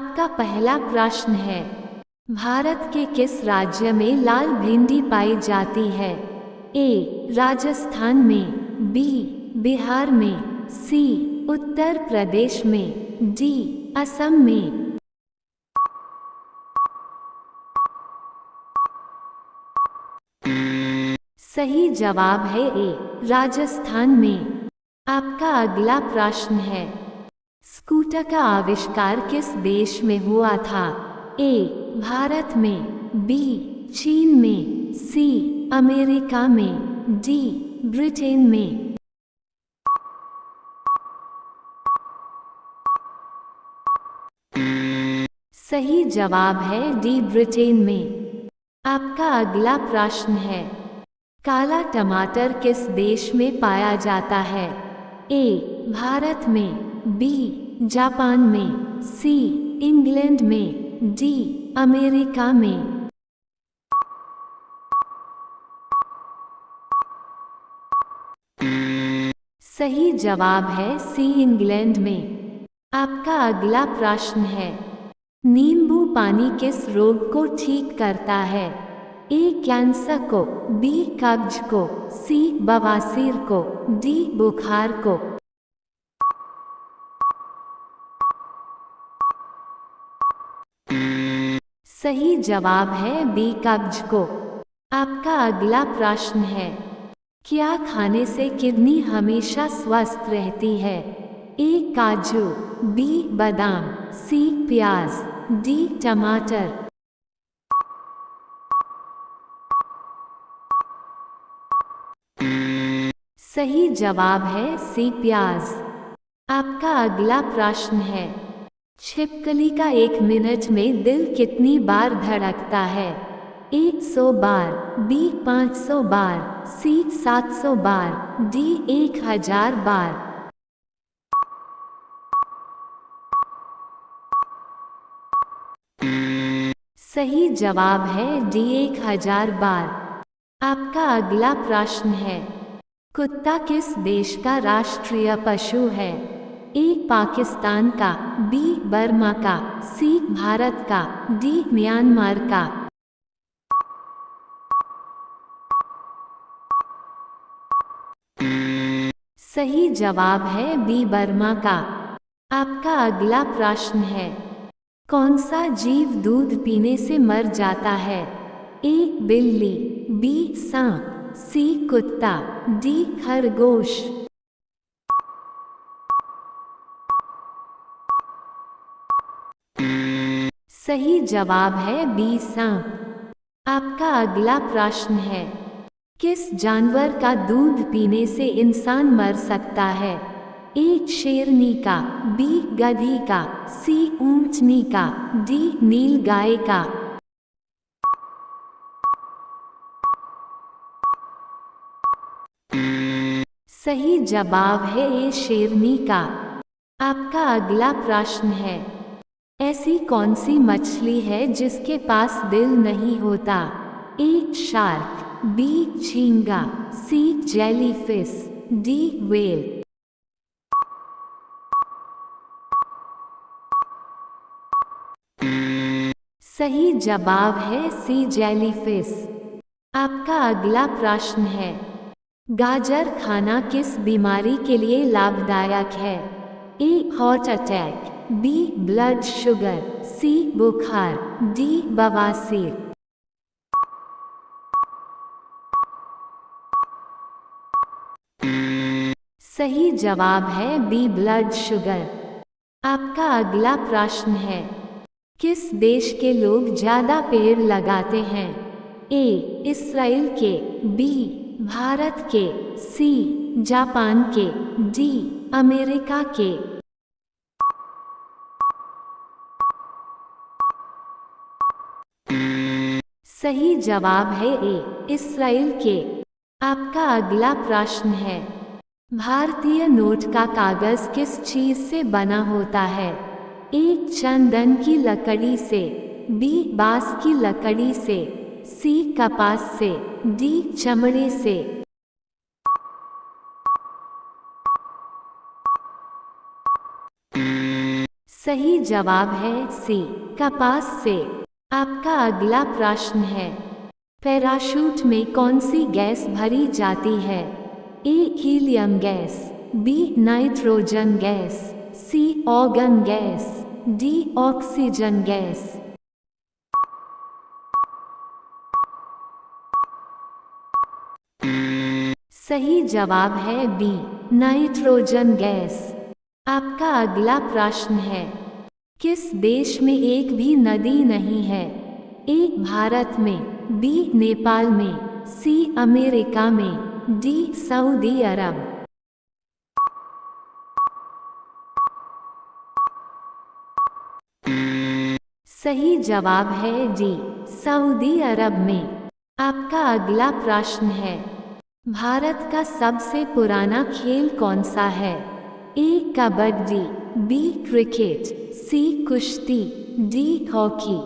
आपका पहला प्रश्न है, भारत के किस राज्य में लाल भिंडी पाई जाती है? ए. राजस्थान में, बी. बिहार में, सी. उत्तर प्रदेश में, डी. असम में। सही जवाब है ए. राजस्थान में। आपका अगला प्रश्न है, स्कूटर का आविष्कार किस देश में हुआ था? ए. भारत में, बी. चीन में, सी. अमेरिका में, डी. ब्रिटेन में। सही जवाब है डी. ब्रिटेन में। आपका अगला प्रश्न है, काला टमाटर किस देश में पाया जाता है? ए. भारत में, बी. जापान में, सी. इंग्लैंड में, डी. अमेरिका में। सही जवाब है सी. इंग्लैंड में। आपका अगला प्रश्न है, नींबू पानी किस रोग को ठीक करता है? ए. कैंसर को, बी. कब्ज को, सी. बवासीर को, डी. बुखार को। सही जवाब है बी. कब्ज को। आपका अगला प्रश्न है, क्या खाने से किडनी हमेशा स्वस्थ रहती है? ए. काजू, बी. बादाम, सी. प्याज, डी. टमाटर। सही जवाब है सी. प्याज। आपका अगला प्रश्न है, छिपकली का 1 मिनट में दिल कितनी बार धड़कता है? ए. 100 बार, बी. 500 बार, सी. 700 बार, डी. 1000 बार। सही जवाब है डी. 1000 बार। आपका अगला प्रश्न है, कुत्ता किस देश का राष्ट्रीय पशु है? ए. पाकिस्तान का, बी. बर्मा का, सी. भारत का, डी. म्यांमार का। सही जवाब है बी. बर्मा का। आपका अगला प्रश्न है, कौन सा जीव दूध पीने से मर जाता है? ए. बिल्ली, बी. सांप, सी. कुत्ता, डी. खरगोश। सही जवाब है बी. सांप। आपका अगला प्रश्न है, किस जानवर का दूध पीने से इंसान मर सकता है? ए. शेरनी का, बी. गधी का, सी. ऊंटनी का, डी. नीलगाय का। सही जवाब है ए. शेरनी का। आपका अगला प्रश्न है, ऐसी कौन सी मछली है जिसके पास दिल नहीं होता? ए. Shark, B. झींगा, सी. Jellyfish, D. व्हेल। सही जवाब है सी. जेलीफिश। आपका अगला प्रश्न है, गाजर खाना किस बीमारी के लिए लाभदायक है? A. Heart attack, B. Blood sugar, C. बुखार, डी. बवासीर। सही जवाब है बी. Blood sugar. आपका अगला प्रश्न है, किस देश के लोग ज्यादा पेड़ लगाते हैं? ए. इस्राइल के, बी. भारत के, सी. जापान के, डी. अमेरिका के। सही जवाब है ए. इस्राइल के। आपका अगला प्रश्न है, भारतीय नोट का कागज किस चीज से बना होता है? ए. चंदन की लकड़ी से, बी. बांस की लकड़ी से, सी. कपास से, डी. चमड़े से। सही जवाब है सी, कपास से। आपका अगला प्रश्न है, पैराशूट में कौन सी गैस भरी जाती है? A helium gas, B nitrogen gas, C argon gas, D oxygen gas. सही जवाब है बी, नाइट्रोजन गैस। आपका अगला प्रश्न है, किस देश में एक भी नदी नहीं है? ए भारत में, बी नेपाल में, सी अमेरिका में, डी सऊदी अरब। सही जवाब है डी, सऊदी अरब में। आपका अगला प्रश्न है, भारत का सबसे पुराना खेल कौन सा है? ए कबड्डी, बी क्रिकेट, सी कुश्ती, डी हॉकी।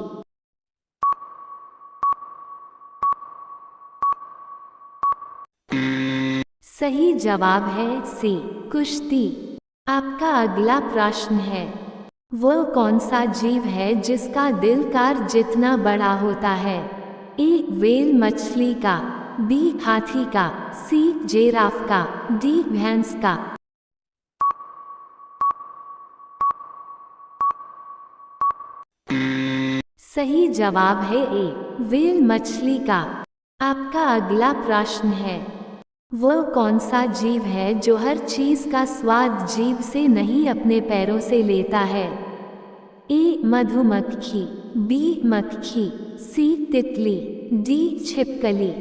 सही जवाब है सी, कुश्ती। आपका अगला प्रश्न है, वो कौन सा जीव है जिसका दिल कार जितना बड़ा होता है? ए व्हेल मछली का, बी हाथी का, सी जिराफ का, डी भैंस का। सही जवाब है ए व्हेल मछली का। आपका अगला प्रश्न है, वो कौन सा जीव है जो हर चीज का स्वाद जीभ से नहीं अपने पैरों से लेता है? ए मधुमक्खी, बी मक्खी, सी तितली, डी छिपकली।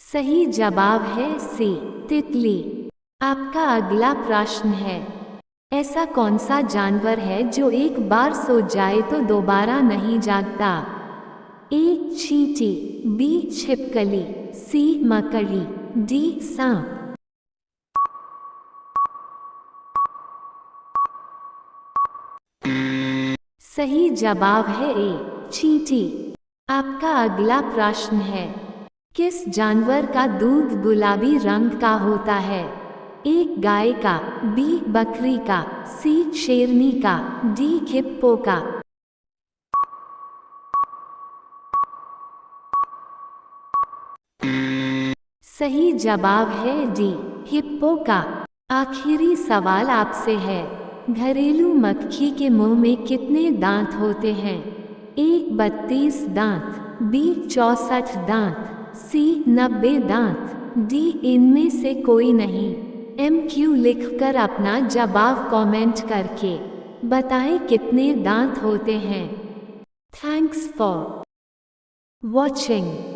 सही जवाब है सी, तितली। आपका अगला प्रश्न है, ऐसा कौन सा जानवर है जो एक बार सो जाए तो दोबारा नहीं जागता? ए चींटी, बी छिपकली, सी मकड़ी, डी सांप। सही जवाब है ए चींटी। आपका अगला प्रश्न है, किस जानवर का दूध गुलाबी रंग का होता है? ए गाय का, बी बकरी का, सी शेरनी का, डी हिप्पो का। सही जवाब है डी, हिप्पो का। आखिरी सवाल आपसे है, घरेलू मक्खी के मुंह में कितने दांत होते हैं? ए 32 दांत, बी 64 दांत, सी 90 दांत, डी इनमें से कोई नहीं। MQ लिखकर अपना जवाब कमेंट करके बताएं कितने दांत होते हैं। Thanks for watching.